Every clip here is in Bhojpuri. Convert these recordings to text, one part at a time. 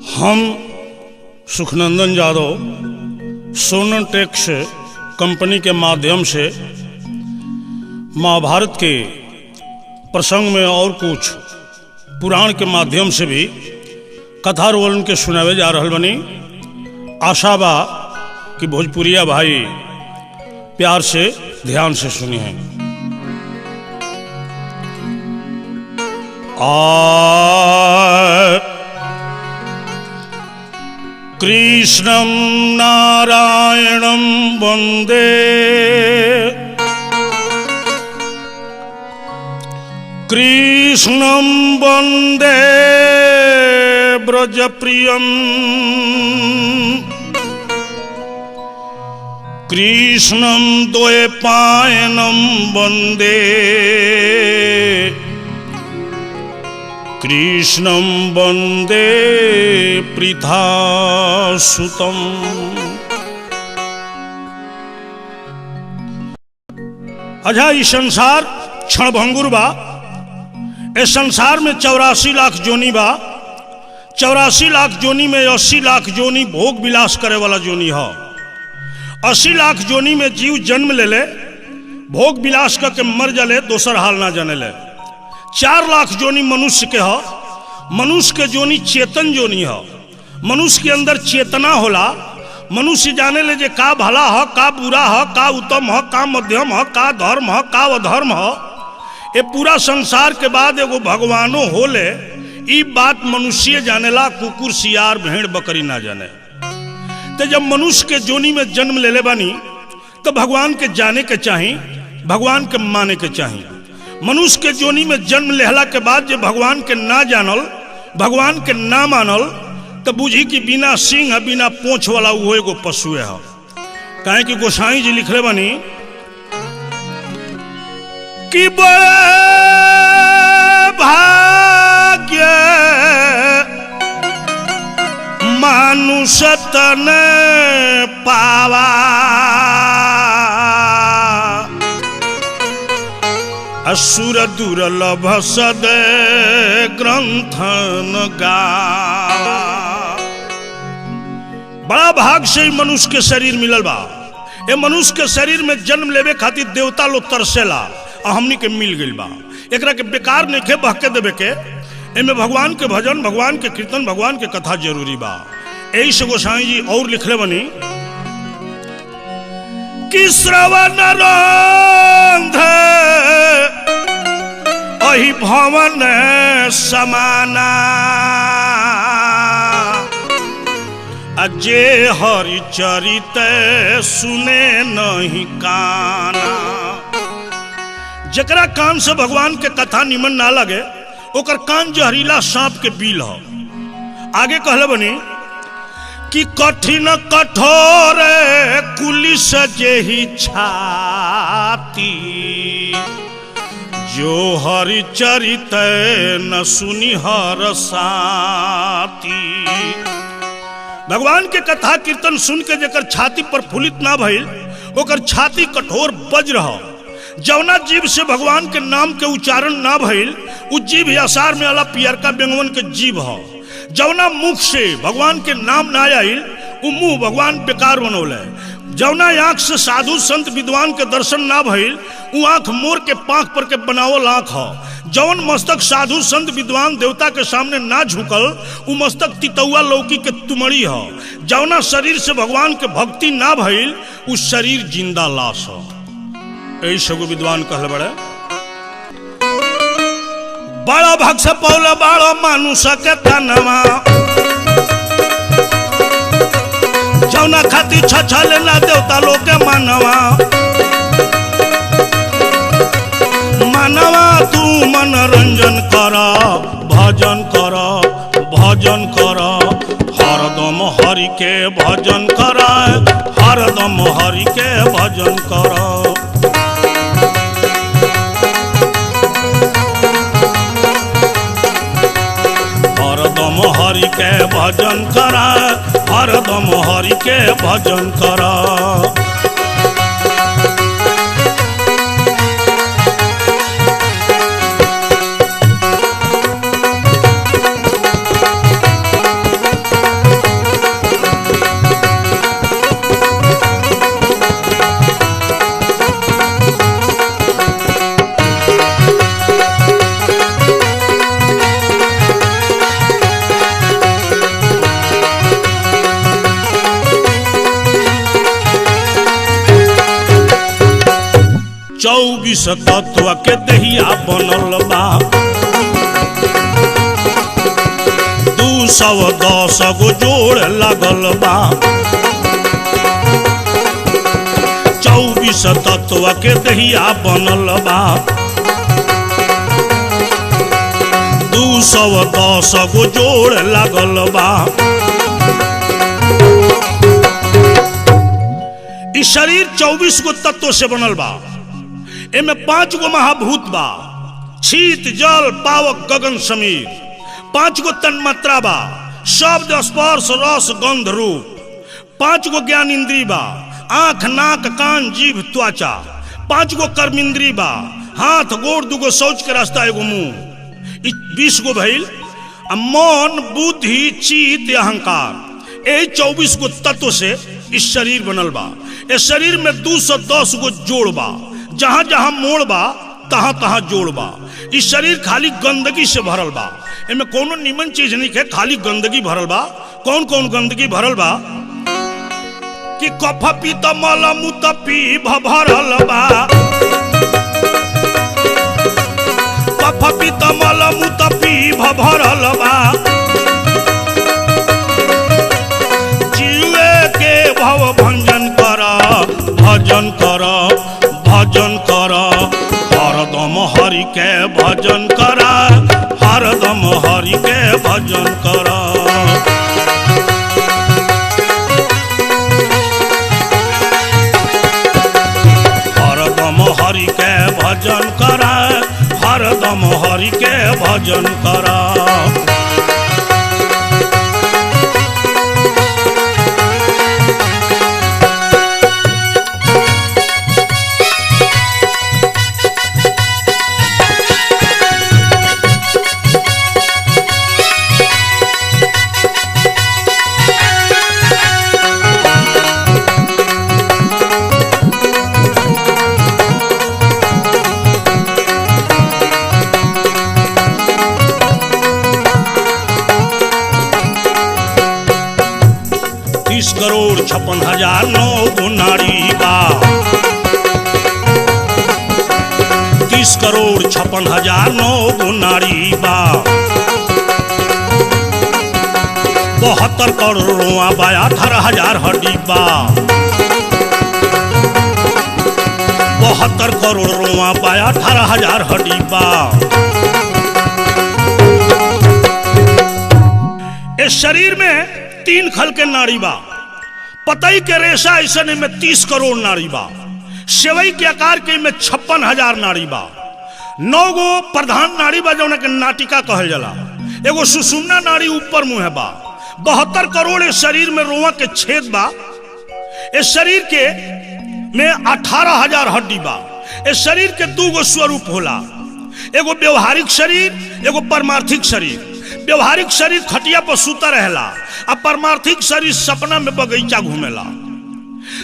हम सुखनंदन यादव सोनन टेक्स कंपनी के माध्यम से महाभारत के प्रसंग में और कुछ पुराण के माध्यम से भी कथा रोलन के सुनावे जा रहल बनी। आशा बा कि भोजपुरिया भाई प्यार से ध्यान से सुनी है। कृष्णं नारायणं वंदे कृष्णं वंदे ब्रजप्रियं कृष्णं द्वैपायनं वंदे कृष्णं वंदे पृथासुतम्। अच्छा, ये संसार क्षणभंगुर बा। इस संसार में 84 लाख जोनी बा। 84 लाख जोनी में 80 लाख जोनी भोग विलास करे वाला जोनी है। 80 लाख जोनी में जीव जन्म ले ले, भोग विलास करके मर जले, दोसर हाल ना जाने ले। 4 लाख जोनी मनुष्य के है। मनुष्य के जोनी चेतन जोनी है। मनुष्य के अंदर चेतना होला। मनुष्य जाने ले जे का भला है, का बुरा है, का उत्तम है, का मध्यम है, का धर्म है, का अधर्म है। ये पूरा संसार के बाद एगो भगवानो होले, ई बात मनुष्य जानेला, कुकुर सियार भेड़ बकरी ना जाने। तो जब मनुष्य के जोनी में जन्म ले ले बानी तो भगवान के जाने के चाही, भगवान के माने के चाही। मनुष्य के जोनी में जन्म लेहला के बाद जे भगवान के ना जानल, भगवान के ना मानल, तो बुझी कि बिना सिंह बिना पोंछ वाला वो एगो पशु है। काहे कि गोसाई जी लिखले बनी कि बड़े भाग्य मानुष तन पावा, असुर दुर्लभ सद ग्रंथन गावा। बड़ा भाग से मनुष्य के शरीर मिलल बा। ये मनुष्य के शरीर में जन्म लेवे खातिर देवता लोग तरसेला और हमनी के मिल गइल बा। एकरा के बेकार नहीं खे बहके देवे के। एमे भगवान के भजन, भगवान के कीर्तन, भगवान के कथा जरूरी बा। यही से गोसाई जी और लिखले बनी कि श्रवण रंध्र अहि भवन समाना, अजे हरि चरित सुने नहीं काना। जकरा कान से भगवान के कथा निमन ना लगे, ओकर कान जहरीला सांप के बिल हो। आगे कहले बनी कि कठिन कठोर कुलिस जेहि छाती, जो हरि चरित न सुनी हर साती। भगवान के कथा कीर्तन सुन के जेकर छाती पर फुलित ना भइल, ओकर छाती कठोर वज्र हो। जौना जीव से भगवान के नाम के उच्चारण ना भइल, उ जीव आसार में अला पियरका बेंगवन के जीव हो। जौना मुख से भगवान के नाम ना आइल, उ मुंह भगवान बेकार बनौले। जौना आंख से साधु संत विद्वान के दर्शन ना भइल, उ आंख मोर के पांख पर के बनावल आंख हो। जौन मस्तक साधु संत विद्वान देवता के सामने ना झुकल, उ मस्तक तितौआ लौकी के तुमड़ी हो। जौना शरीर से भगवान के भक्ति ना भइल, उ शरीर जिंदा लाश हो। यही सगो विद्वान कहले बड़े बड़ा भग से पौल बाड़ो मानुष के तनवा, जौना खातिर छछले ना देवता लोग के मनवा। मनवा तू मनोरंजन कर, भजन कर, भजन कर, हरदम हरि के भजन कर, हरदम हरि के भजन कर। हरदम हरि के भजन कर, हरदम हरि के भजन कर। 24 तत्व के दहिया बनल बा 210 गो जोड़ लगल बा 24 तत्व के दहिया बनल बा 210 गो जोड़ लगल बा। इस शरीर 24 गो तत्व से बनल बा। एमे 5 गो महाभूत बा, शीत जल पावक गगन समीर। 5 गो तन्मात्रा बा, शब्द स्पर्श रस गंध रूप। 5 गो ज्ञान इंद्री बा, आंख नाक कान जीभ त्वचा। 5 गो कर्म इंद्री बा, हाथ गोड़ 2 गो शौच के रास्ता एगो मुंह। 20 गो भइल। मन बुद्धि चित्त अहंकार, यही 24 गो तत्व से इस शरीर बनल बा। इस शरीर में 210 गो जोड़ बा, जहां जहां मोड़ बा तहां तहां जोड़ बा। इस शरीर खाली गंदगी से भरल बा, इनमें कोनो निमन चीज नहीं है, खाली गंदगी भरल बा। कौन कौन गंदगी भरल बा कि कफ पीत मल मूत पी भरल बा, कफ पीत मल मूत पी भरल बा। जीवे के भव भंजन कर, भजन कर, भजन कर, हरदम हरि के भजन कर, हरदम हरि के भजन कर। हरदम हरि के भजन कर, हरदम हरि के भजन कर। करोड़ 56,009 गो नारी बा, 30 करोड़ 56,009 गो नारी बा। 72 करोड़ रोआ बा, 18,000 हड्डी बा। 72 करोड़ रोआ बा, 18,000 हड्डी बा। इस शरीर में 3 खल के नाड़ी बा। पतई के रेशा ऐसे में 30 करोड़ नाड़ी बा। सेवई के आकार के में 56,000 नाड़ी बा। 9 गो प्रधान नाड़ी बा, जौन के नाटिका कहल जाला। एगो सुषुम्ना नाड़ी ऊपर मुंह बा। 72 करोड़ इस शरीर में रोआ के छेद बा। इस शरीर के में 18,000 हड्डी बा। इस शरीर के 2 गो स्वरूप होला, एगो व्यवहारिक शरीर, एगो परमार्थिक शरीर। व्यवहारिक शरीर खटिया पर सूता रहेला, अब परमार्थिक शरीर सपना में बगीचा घूमेला।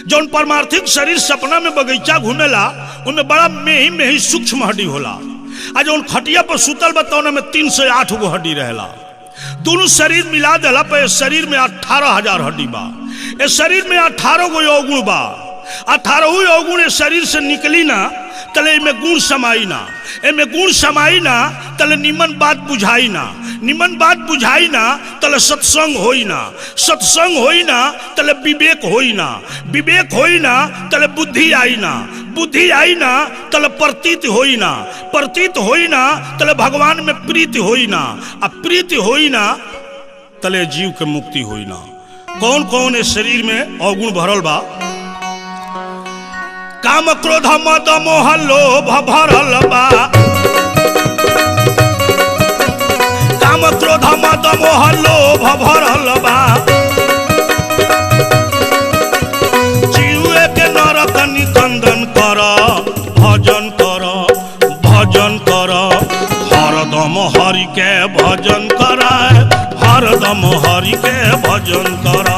जौन परमार्थिक शरीर सपना में बगीचा घूमेला उनमें बड़ा मेही मेही सूक्ष्म हड्डी होला, आ जौन खटिया पर सूतल बा में 3 से 8 गो हड्डी रहेला। दोनों शरीर मिला देला पर इस शरीर में 18,000 हड्डी बा। इस शरीर में 18 गो अवगुण बा। 18 अवगुण इस शरीर से निकली ना तले इमे गुण समाई ना, एमे गुण समाई ना तले निमन बात बुझाई ना, निमन बात बुझाई ना तले सत्संग होई ना, सत्संग होई ना तले विवेक होई ना, विवेक होई ना तले बुद्धि आई ना, बुद्धि आई ना तले प्रतीत होई ना, प्रतीत होई ना तले भगवान में प्रीति होई ना, अब प्रीति होई ना तले जीव के मुक्ति होई ना। कौन कौन इस शरीर में अवगुण भरल बा? काम क्रोध मद मोह लोभ भरल बा, काम क्रोध मद मोह लोभ भरल बा। जीवे के नरक निकंदन कर, भजन कर, भजन कर, हरदम हरि के भजन कर, हरदम हरि के भजन कर।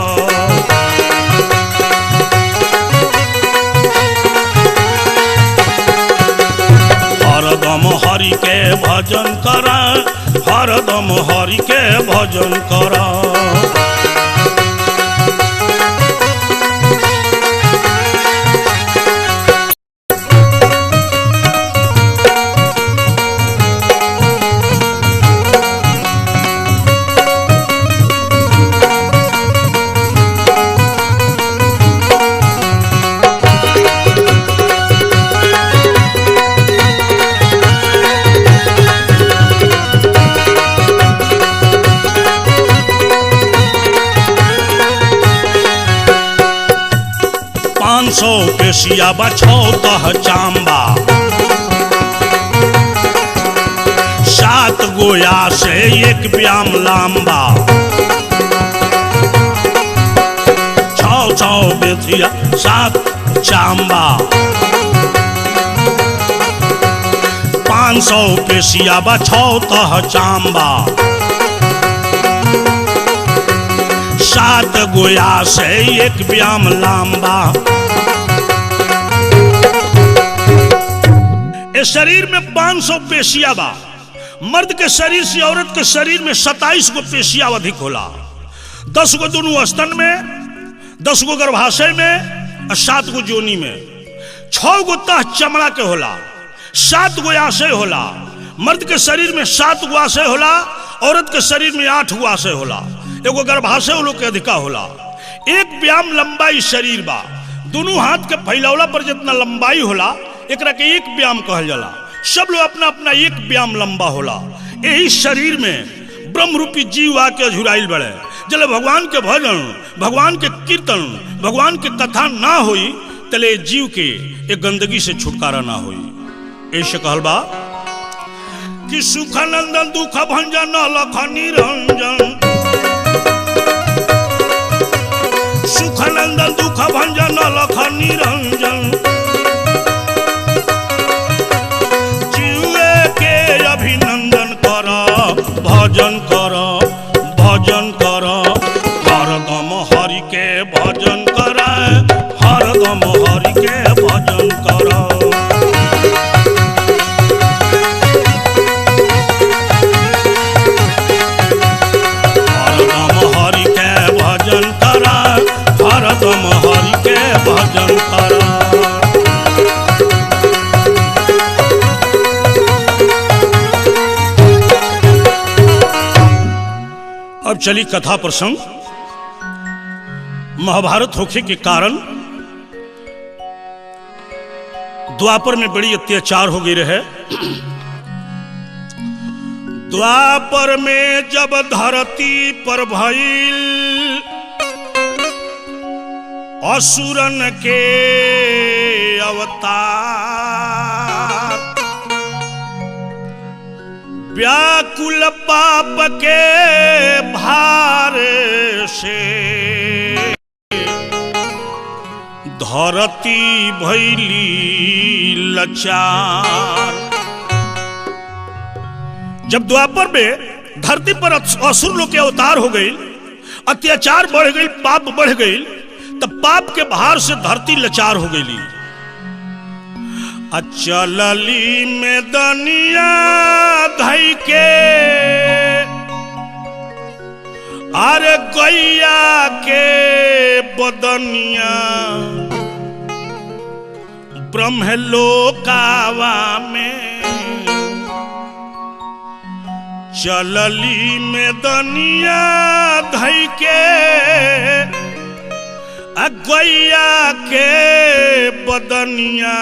हरदम हरि के भजन कर, हरदम हरि के भजन कर। 500 पेशिया बा 6 तह चांबा 7 गोया से 1 व्याम लांबा 6 पेशिया 7 चांबा 500 पेशिया बा 6 तह चांबा 7 गोया से 1 व्याम लांबा। इस शरीर में 500 पेशिया बा। मर्द के शरीर से औरत के शरीर में 27 गो पेशिया अधिक होला। 10 गो दोनों स्तन में, 10 गो गर्भाशय में और 7 गो जोनी में। 6 गो तह चमड़ा के होला, 7 गो आशय होला। मर्द के शरीर में 7 गो आशय होला, औरत के शरीर में 8 गो आशय होला। एगो गर्भाशय वो लोग के अधिका होला। 1 व्याम लंबाई शरीर बा। दोनों हाथ के फैलावला पर जितना लंबाई होला एकरा के 1 व्याम कहल जाला। सब लोग अपना अपना 1 व्याम लंबा होला। यही शरीर में ब्रह्म रूपी जीव आके अझुराइल बड़े। जले भगवान के भजन, भगवान के कीर्तन, भगवान के कथा ना होई तले जीव के एक गंदगी से छुटकारा ना होई। ऐसे कहल बा कि सुखानंदन दुख भंजन लख निरंजन, सुखानंदन दुख भंजन लख निरंजन, जीवे के अभिनंदन कर, भजन कर, भजन कर, हरदम हरि के भजन कर, हरदम हरि के भजन कर। हरदम हरि के भजन कर। अब चली कथा प्रसंग। महाभारत होखे के कारण द्वापर में बड़ी अत्याचार हो गई रहे। द्वापर में जब धरती पर भइल असुरन के अवतार, व्याकुल पाप के भार से धरती भइली लाचार। जब द्वापर में धरती पर असुर लोग के अवतार हो गई, अत्याचार बढ़ गई, पाप बढ़ गई, तब पाप के भार से धरती लाचार हो गई। चलली में दनिया धई के अरे गैया के बदनिया ब्रह्मलोकावा में, चलली में दनिया धई के गैया के बदनिया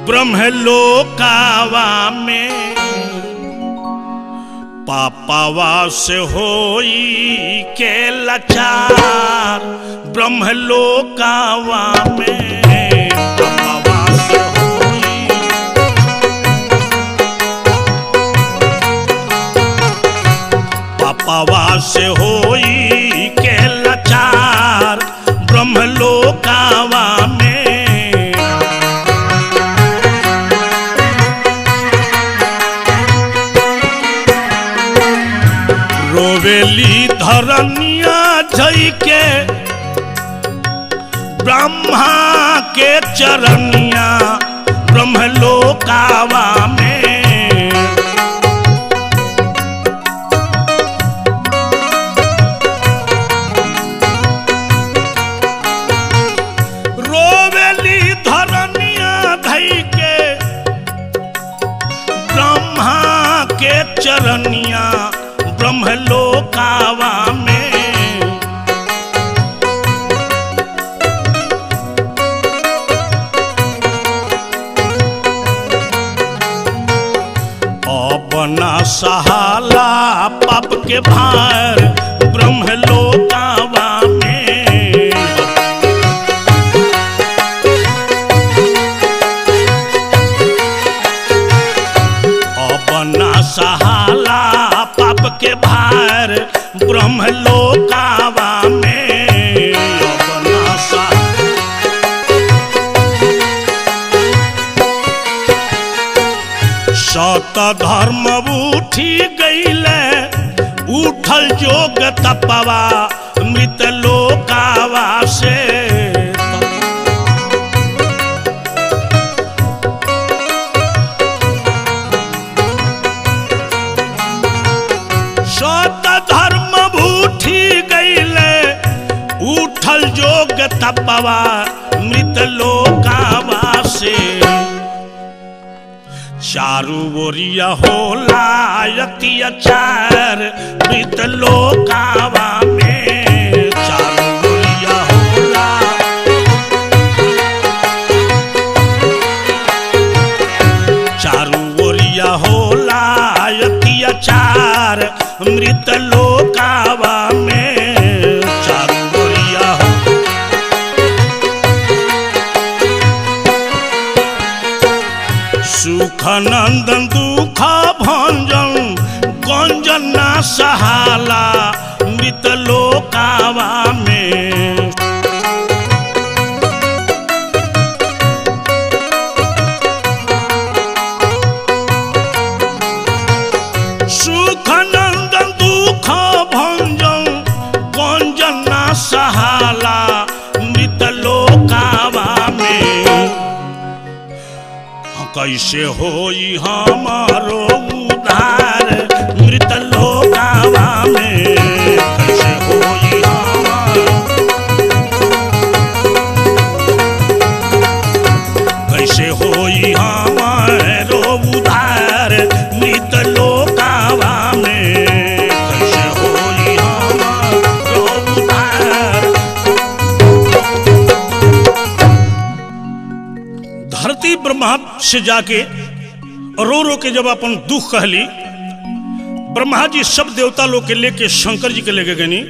ब्रह्मलोकावा में, पापावा से होई के लाचार ब्रह्मलोकावा में, पापावा से होई, पापावा से होई के लाचार ब्रह्मलोकावा में। रोवेली धरनिया झई के ब्रह्मा के चरनिया ब्रह्मलोकावा में, रोवेली धरनिया धई के ब्रह्मा के चरनिया ब्रह्मलोकावा में, अपना सहाला पाप के भार ब्रह्मलोकावा में, के भार ब्रह्मलोकावा में अपना सा सत धर्म उठी गईले उठल जोग तपवा मृत लोकावा से सत धर्म उठी गईले उठल जोग तपवा मृत लोकावा से चारू ओरिया होला अत्याचार मृत लोकावा में चारू ओरिया होला चारू ओरिया होला अत्याचार मृत लोकावा में चारू ओरिया सुख नंदन दुख भंजन गंजन ना सहाला मृत लोकावा में सुख नंदन दुख भंजन गंजन ना सहाला मृत लोकावा में कैसे होई हमारो उद्धार मृत लोकावा में कैसे होई कैसे होई हमारो उद्धार मृत लोकावा में कैसे होई हमारो उद्धार। धरती ब्रह्मा से जाके रो रो के जब अपन दुख कहली ब्रह्मा जी सब देवता लोग के लेके शंकर जी के लेके गनी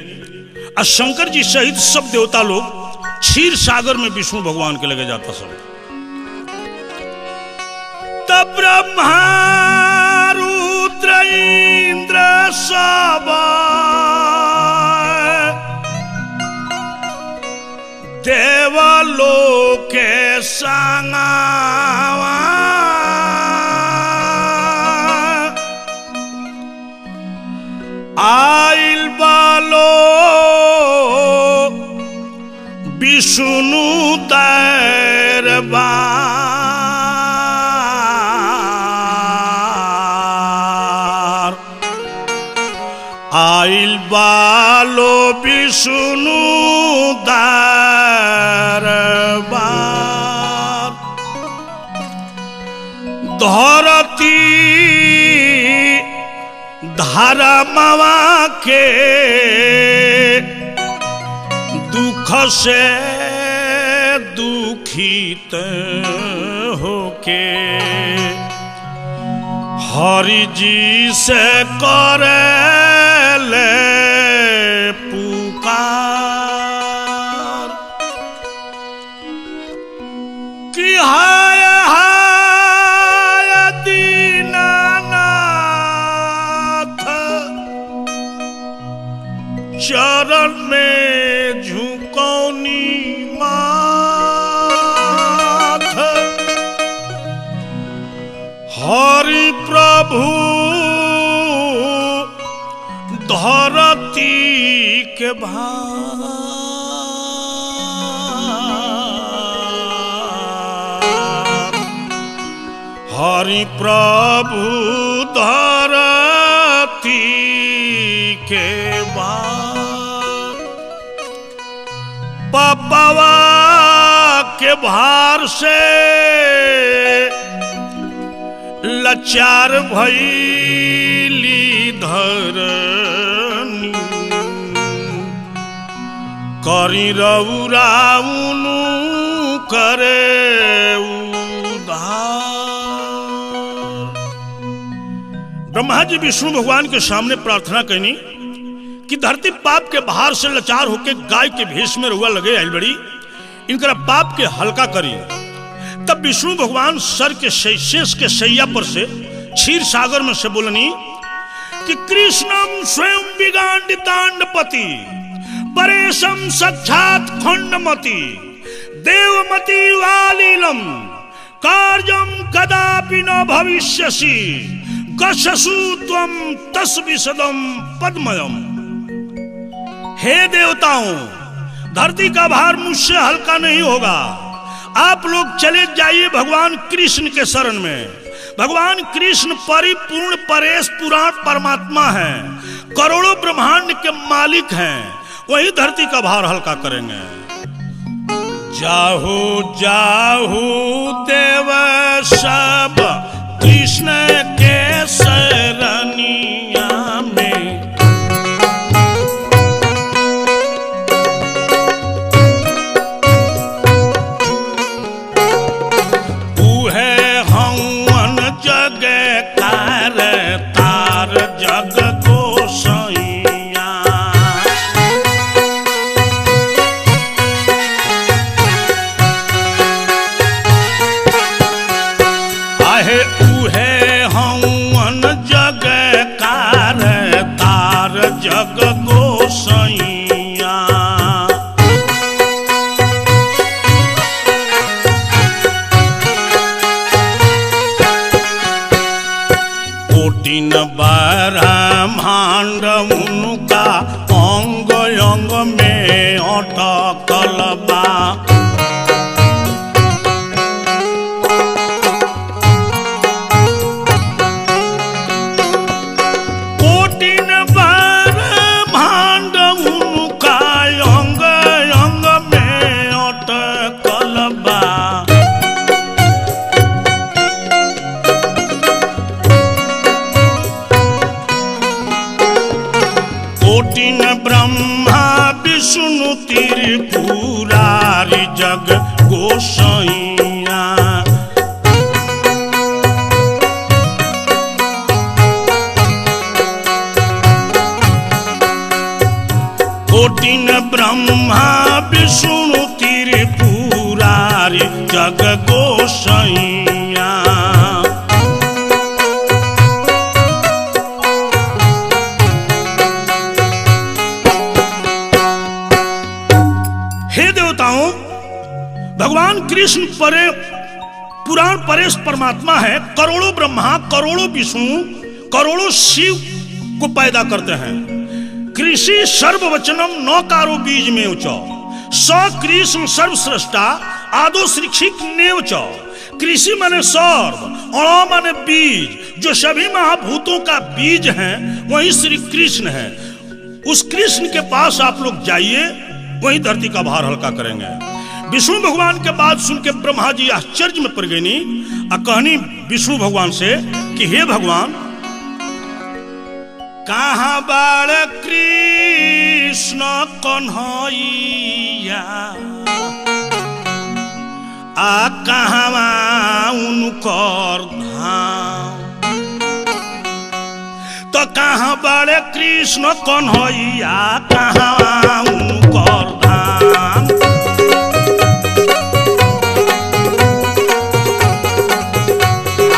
और शंकर जी सहित सब देवता लोग क्षीर सागर में विष्णु भगवान के लेके जाता सब। तब ब्रह्मा रुद्र इंद्र सब देवलोक के संगवा आइल बालो विष्णु दरबार आइल बालो विष्णु दरबार धरती धर्मवा के दुख से दुखित होके हरि जी से करेले पुकार कि हाय हाय दीनानाथ चरण में झुकौनी माथ हरि प्रभु धरती के भार हरि प्रभु धरती के भार पपवा के भार से लाचार भइली धरनी करी रउराउनु करे उद्धार। ब्रह्मा जी विष्णु भगवान के सामने प्रार्थना करनी कि धरती पाप के भार से लाचार होके गाय के भेष में रुआ लगे आइल बड़ी इनका पाप के हल्का करी। तब विष्णु भगवान सर के शेष के सैया पर से क्षीर सागर में से बोलनी कि कृष्णम स्वयं विगांडितांडपति परेशम साक्षात खंडमति देवमति वालीलम कार्यम कदापि न भविष्यसि गच्छसु त्वं तस्विशदम पद्मयम। हे देवताओं, धरती का भार मुझसे हल्का नहीं होगा। आप लोग चले जाइए भगवान कृष्ण के शरण में। भगवान कृष्ण परिपूर्ण परेश पुराण परमात्मा हैं, करोड़ों ब्रह्मांड के मालिक हैं, वही धरती का भार हल्का करेंगे। जाहु जाहु देव सब कृष्ण के शरणिया में, तार जग गोसाइया। आहे उहे हवन जग कार तार जग गोसाइया। कोटिन ब्रह्मांड उनका अंग अंग में अटकल बा। कोटिन ब्रह्मांड उनका अंग अंग में अटकल बा। कोटिन ब्रह्मा विष्णु त्रिपुरारि जग गोसाइया। कोटिन ब्रह्मा विष्णु त्रिपुरारि जग गोसाइया। हे देवताओं, भगवान कृष्ण परे पुराण परेश परमात्मा है। करोड़ों ब्रह्मा, करोड़ों विष्णु, करोड़ों शिव को पैदा करते हैं। कृषि सर्ववचनम नौकारो बीज में उचौ स कृष्ण सर्वश्रेष्ठा आदो शिक्षिक नेवच। कृषि माने सर्व, अणो माने बीज, जो सभी महाभूतों का बीज हैं वही श्री कृष्ण है। उस कृष्ण के पास आप लोग जाइए, वही धरती का भार हल्का करेंगे। विष्णु भगवान के बात सुन के ब्रह्मा जी आश्चर्य में पड़ गई और कहनी विष्णु भगवान से कि हे भगवान, कहाँ बाड़ कृष्ण कन्हैया आ कहाँ उनकर धाम। तो कहाँ बाड़ कृष्ण कन्हैया कहाँ उनकर धाम।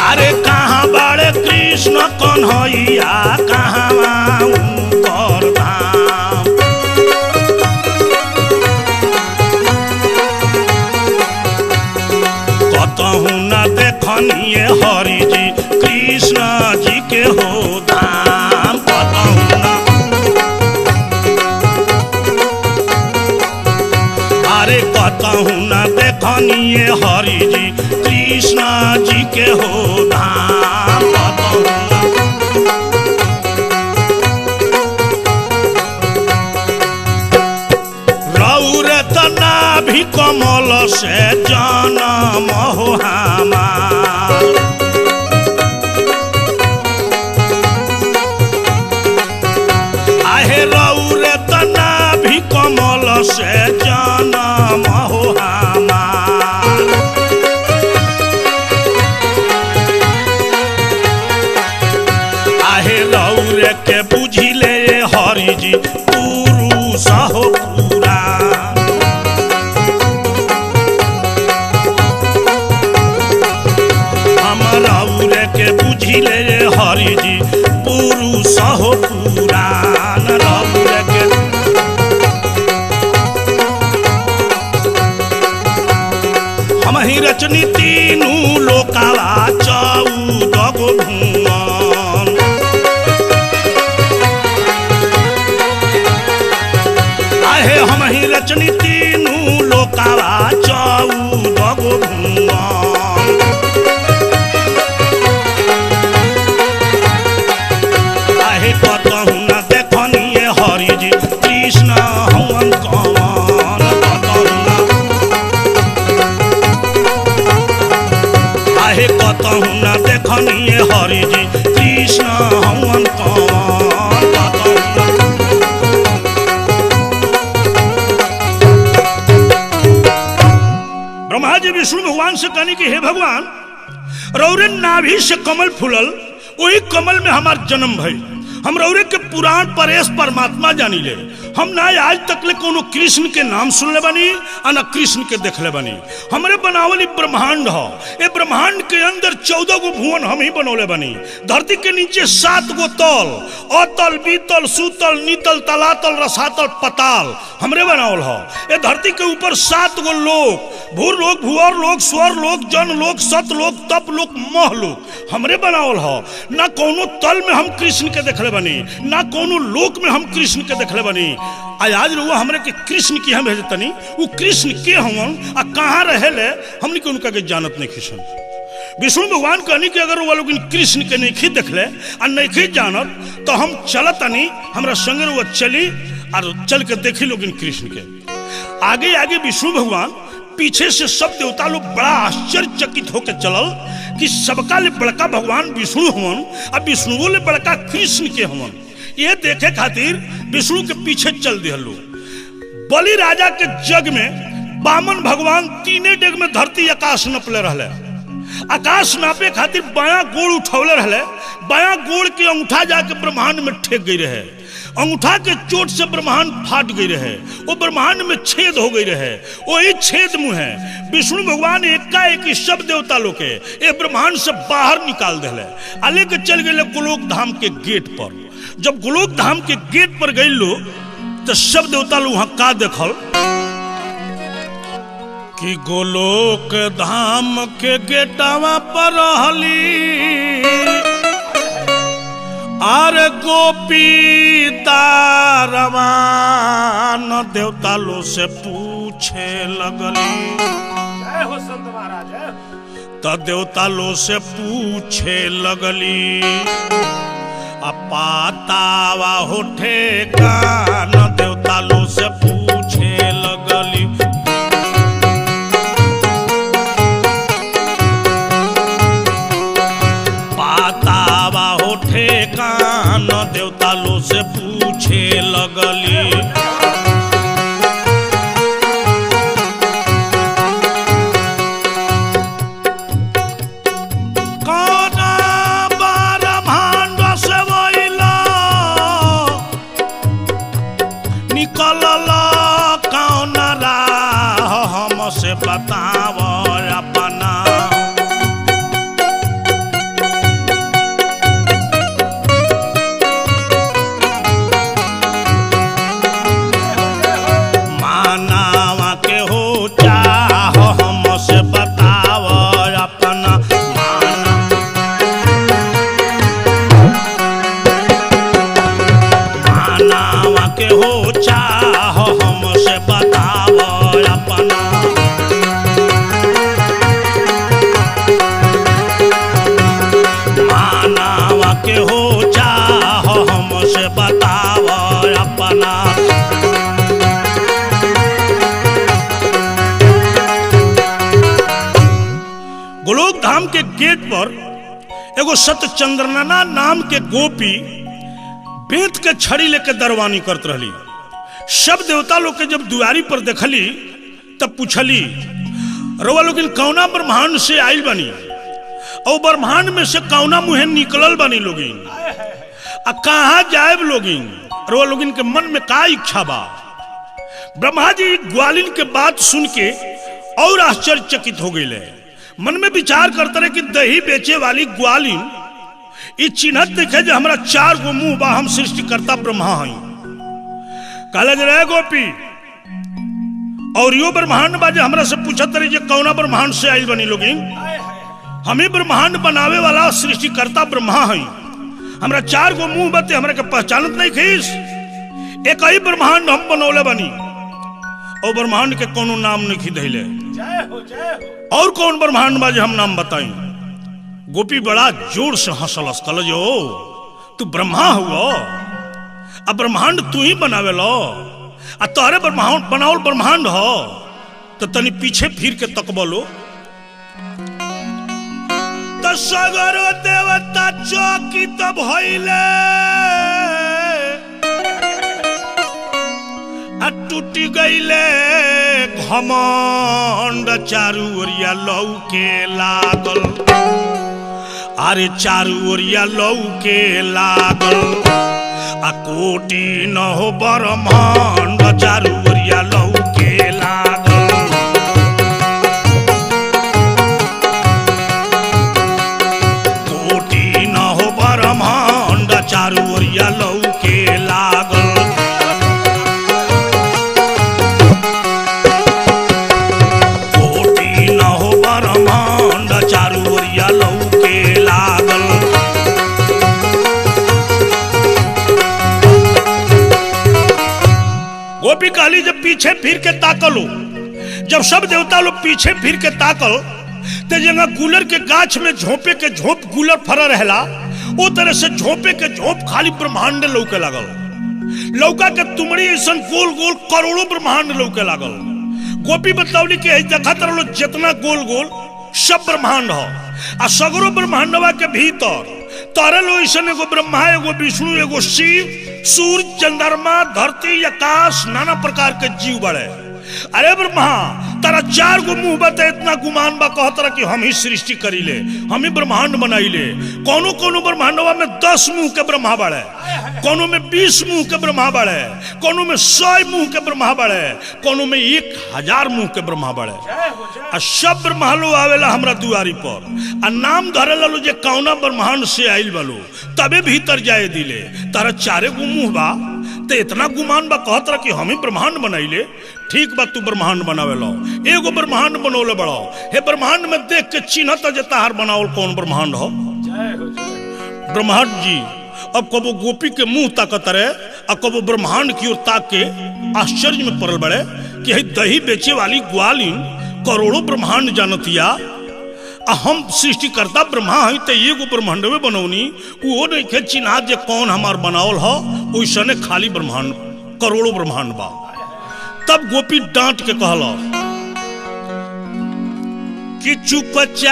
अरे कहाँ बाड़ कृष्ण कन्हैया कहाँ उनकर धाम। कतहु न देखनिए हरि जी कृष्ण जी के हो धाम। कतहु न, अरे कतहु न देखनिए हरि जी कृष्ण जी के हो धाम। रौरे तना भी कमल से जन्म हो हमार। आहे रौरे तना भी कमल से जन्म हो हमार। आहे रौरे के बुझिले हरि जी पुरुष हो पूरा। हम रौरे के बुझिले हरि जी पुरुष पुराण रौरे के हम ही रचनी तीनू लोकावा 14 गो भुवन आहे हम ही रचनी तीनू लोकावा 14 गो भुवन आहे कतहु न देखनिए हरि जी कृष्ण हवन कवन आहे कतहु न देखनिए हरि जी कृष्ण हवन कवन ब्रह्मा जी विष्णु भगवान से कहने की हे भगवान रौरे नाभि से कमल फूलल वही कमल में हमार जन्म भई हम रौरे के पुराण परेश परमात्मा जानी ले हम ना आज तक ले कोनो कृष्ण के नाम सुन ले बनी और न कृष्ण के देख ले बनी हमरे बनावली ब्रह्मांड हो ये ब्रह्मांड के अंदर 14 गो भुवन हम ही बनौले बनी धरती के नीचे 7 गो तल अतल बीतल सुतल नीतल तलातल रसातल पताल हमरे बनावल हो ये धरती के ऊपर 7 गो लोक भूर लोक भुवर लोक स्वर लोक जन लोक सत लोक तप लोक मोह लोक हमरे बनावल हो ना कोनो तल में हम कृष्ण के देखले बनी ना कोनो लोक में हम कृष्ण के देखले बनी आज रुआ हमरे के कृष्ण की हम भेजतनी वो कृष्ण के हमन आ कहाँ रहेले हमनी के उनका के जानत नहीं खिसन विष्णु भगवान कहनी कि अगर वो लोग कृष्ण के नहीं देखले और नहीं जानत तो हम चलतनी हमरा संगे वो चली और चल के देखी लोग कृष्ण के आगे आगे विष्णु भगवान पीछे से सब देवता लोग बड़ा आश्चर्यचकित होकर चलल कि सबका ले बड़का भगवान विष्णु हवन और विष्णुओं ले बड़का कृष्ण के हवन ये देखे खातिर विष्णु के पीछे चल दिया लोग बलि राजा के जग में बामन भगवान 3 डेग में धरती आकाश नपले रहले आकाश नापे खातिर बाया गोड़ उठौले रहले बाया गोड़ के अंगूठा जाके ब्रह्मांड में ठेक गई रहे अंगूठा के चोट से ब्रह्मांड फाट गई रहे वो ब्रह्मांड में छेद हो गई रहे वही छेद मुँह है विष्णु भगवान एकाएक सब देवता लोग के ये ब्रह्मांड से बाहर निकाल दिले आ लेके चल गए गोलोक धाम के गेट पर जब गोलोक धाम के गेट पर गए लो तो सब देवता लोग वहां का देखल कि गोलोक धाम के गेटवा पर रहली आर गोपी दारवान देवता लो से पूछे लगली जय हो संत महाराज तो देवता लो से पूछे लगली अपातावा होठे कान देवता लो से पूछे लगली पातावा होठे कान देवता लो से पूछे लगली बताव अपना मानावा के हो चाह हमसे बताव अपना मानावा के हो चाह हमसे बताव अपना के हो चाह हमसे बताव अपना गोलोक धाम के गेट पर एगो सतचंद्रना नाम के गोपी बेत के छड़ी लेके दरवानी करत रहली सब देवता लोग के जब दुआरी पर देखली तब पूछली रउआ लोग कौना ब्रह्मांड से आइल बनी और ब्रह्मांड में से कौना मुहे निकलल बनी लोगिन आ कहाँ जाए लोगिन और लोगिन के मन में का इच्छा बा ब्रह्मा जी ग्वालिन के बात सुन के और आश्चर्यचकित हो गए मन में विचार करते रहे कि दही बेचे वाली ग्वालिन ई चिन्हत देखे जो हमरा 4 गो मुंह बा, हम सृष्टिकर्ता ब्रह्मा हई। कहले जे रे गोपी, और यो ब्रह्मांड बा जे हमरा से पूछत रही जे कौना ब्रह्मांड से आइल बनी लोगिन। हमें ब्रह्मांड बनावे वाला सृष्टिकर्ता ब्रह्मा हई। हमरा 4 गो मुंह बते, हमरा के पहचानत नहीं खीस। एक ही ब्रह्मांड हम बनौले बनी, और ब्रह्मांड के कोनो नाम नहीं खिदैले। और कौन ब्रह्मांड बा जे हम नाम बताई। गोपी बड़ा जोर से हंसलस, कहल जो तू ब्रह्मा हुआ, अब ब्रह्मांड तू ही बनावे लो, आ तोहरे ब्रह्मांड बनावल ब्रह्मांड हो, तो तनी पीछे फिर के तक बोलो। तो सगरो देवता चौकी तब भइले, टूटी गईले घमंड, चारू ओरिया लौके लागल। अरे चारू ओरिया लौके लागल, आ कोटि न हो ब्रह्मांड, चारू ओरिया लौके लागल। कोटि न हो ब्रह्मांड, चारू ओरिया लौके लागल। गोपी काली जब पीछे फिर के ताकलो, जब सब देवता लोग पीछे फिर के ताकल, ते जगह गुलर के गाछ में झोंपे के झोंप गुलर फरा रहला, ओ तरह से झोंपे के झोंप खाली ब्रह्मांड लौके लागल। लौका के तुमड़ी ऐसा गोल गोल करोड़ों ब्रह्मांड लौके लागल। गोपी बतौली के देखा तरलो जितना गोल गोल सब ब्रह्मांड हो, आ सगरो ब्रह्मांडवा के भीतर तरल ऐसन एगो ब्रह्मा, एगो विष्णु, एगो शिव, सूर्य, चंद्रमा, धरती, आकाश, नाना प्रकार के जीव बड़े। अरे ब्रह्मा, तारा 4 गो मुंह बता, इतना गुमान बा कहतरा कि हम ही सृष्टि करीले, हम ही ब्रह्मांड बनाइले। कोनो कोनो ब्रह्मांडवा में 10 मुंह के ब्रह्मा बड़े, कोनो में 20 मुंह के ब्रह्मा बड़े, कोनो में 100 मुंह के ब्रह्मा बड़े, कोनो में 1000 मुंह के ब्रह्मा बड़े। आ सब ब्रह्मा लो आवेला हमरा दुआरी पर, आ नाम धरे लो जे कौना ब्रह्मांड से आइल बालो, तबे भीतर जाए दिले। तारा 4 गो मुंह बा, ते इतना गुमान बा कहतरा कि हम ही ब्रह्मांड बनाइले। ठीक बा, तू ब्रह्मांड बनावे लो, एगो ब्रह्मांड बनौले बड़ो। हे ब्रह्मांड में देख के चिन्हत जे ताहार बनावल कौन ब्रह्मांड हो। ब्रह्मांड जी अब कबो गोपी के मुंह ताकत रहे, अब कबो ब्रह्मांड की ओर ताक के आश्चर्य में पड़ल बड़े कि हे दही बेचे वाली ग्वालिन करोड़ों ब्रह्मांड जानतिया, आ हम सृष्टिकर्ता ब्रह्मा हई, तो एगो ब्रह्मांड में बनौनी, वो नहीं के चिन्हा जे कौन हमार बनावल हो। वैसने खाली ब्रह्मांड करोड़ों ब्रह्मांड बा। तब गोपी डांट के कहला कि चुपचाप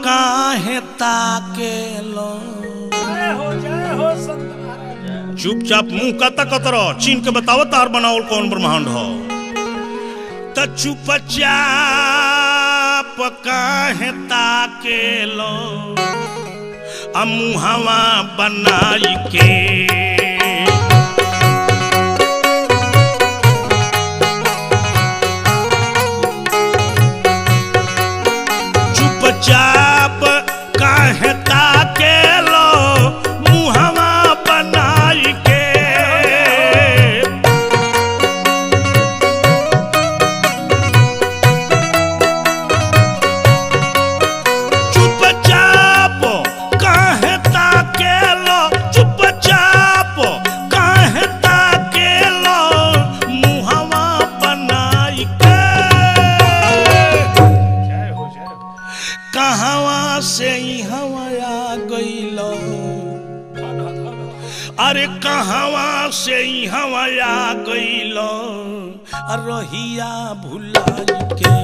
काहे ताकेलो, चुपचाप मुंह का ताकत रहो, चीन के बताओ तार बनावल कौन ब्रह्मांड हो। तो चुपचाप काहे ताकेलो, आ मुहावा बनाई के। चुपचाप काहे ताकेलो, मुहावा बनाई के। चुपचाप काहे ताकेलो, चुपचाप काहे ताकेलो, मुहावा बनाई के। कहावा से हवा आ गईलो, अरे कहावा से हवा आ गईलो, रहिया भुलाई के।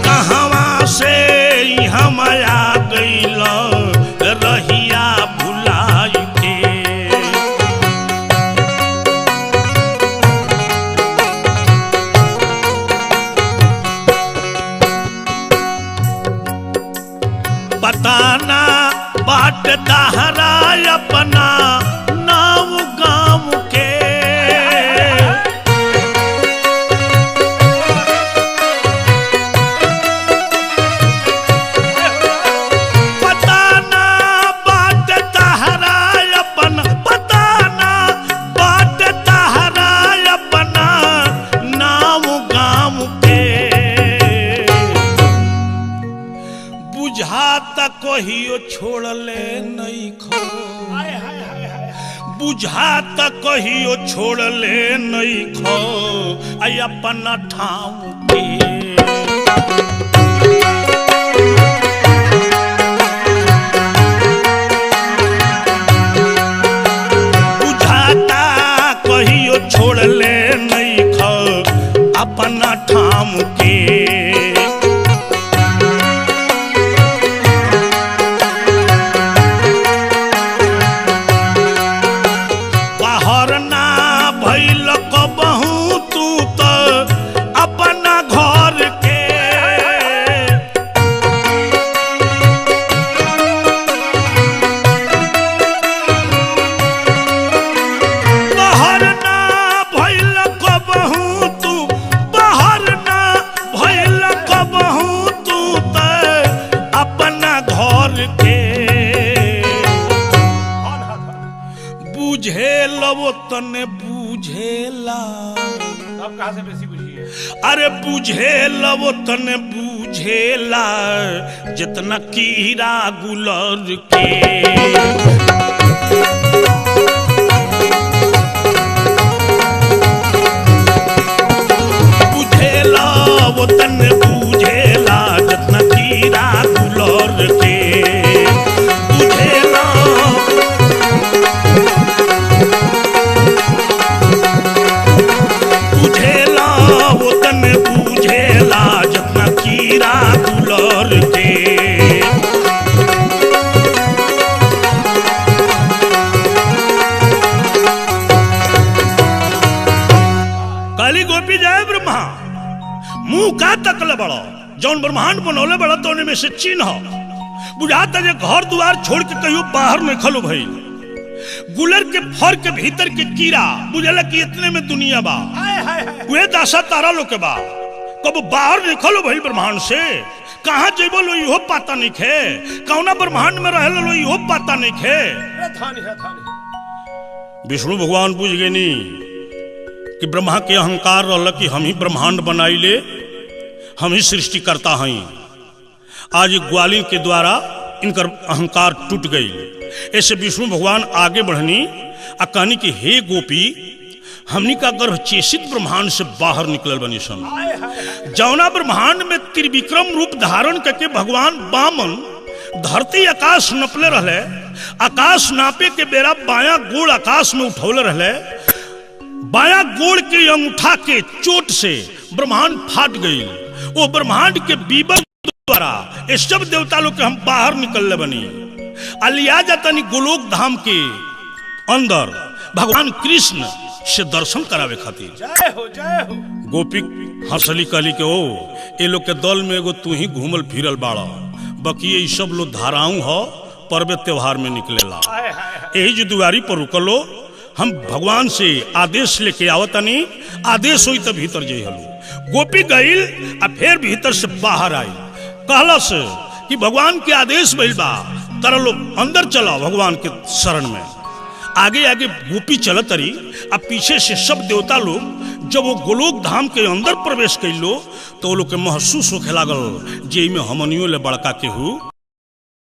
कहावा से हवा आ गईलो, रहिया भुलाई के। बताना बाट दहरा अपना नाव गाँव के, बुझाता कहियो छोड़ले नहीं खो, बुझाता कहियो छोड़ले नहीं खो, आई अपना ठाव के छोड़ले नहीं खो अपना ठाम के। बाहर ना भइल कबहू तू तो अपना घर के, बुझेला तने बुझेला, अब कहाँ से बेसी बुझिए। अरे बुझेला तने बुझेला जितना कीड़ा गुलर के। बुझेला तने बुझेला जितना कीड़ा गुलर के। काली गोपी जाए ब्रह्मा मुंह का तकले बड़ा जौन ब्रह्मांड बनौले बड़ा तो में से चिन्ह बुझाता जे घर द्वार छोड़ के कहियो बाहर में खलो भई। गुलर के फर के भीतर के कीड़ा बुझला कि इतने में दुनिया बा, वे दासा तारा लो के बा कब बाहर निकलो भई ब्रह्मांड से। कहाँ जेबो लो इहो पता नहीं खे, कौना ब्रह्मांड में रहलो लो इहो पता नहीं खे। विष्णु भगवान बुझ गए नी कि ब्रह्मा के अहंकार रहल कि हम ही ब्रह्मांड बनाई ले, हम ही सृष्टि करता हई। आज ग्वालिन के द्वारा इनकर अहंकार टूट गई। ऐसे विष्णु भगवान आगे बढ़नी आ कहनी कि हे गोपी हमनी का गर्भ चेषित ब्रह्मांड से बाहर निकलल बनी सन। जौना ब्रह्मांड में त्रिविक्रम रूप धारण करके भगवान वामन धरती आकाश नपले रहले, आकाश नापे के बेरा बाया गोड़ आकाश में उठौले रहले, बाया गोड़ के अंगूठा के चोट से ब्रह्मांड फाट गई। वो ब्रह्मांड के बीबल द्वारा ये सब देवता लोग के हम बाहर निकलले बनी। अलिया जातनी गोलोक धाम के अंदर भगवान कृष्ण से दर्शन करावे खातिर। जय हो जय हो। गोपी हंसली कहली के ओ ये लोग के दल में एगो तू ही घूमल फिरल बाड़ा, बाकी ये सब लोग धाराऊ हो पर्व त्योहार में निकलेला। यही जो दुआरी पर रुकलो हम भगवान से आदेश लेके आवतनी, आदेश हुई तो भीतर जाइ हलो। गोपी गईल आ फिर भीतर से बाहर आई, कहलस कि भगवान के आदेश भइल बा तारा लोग अंदर चला भगवान के शरण में। आगे आगे गोपी चलत रही, अब पीछे से सब देवता लोग जब वो गोलोक धाम के अंदर प्रवेश कैलो तो वो लोग के महसूस होखे लागल जे में हमनियों ले बड़का केहू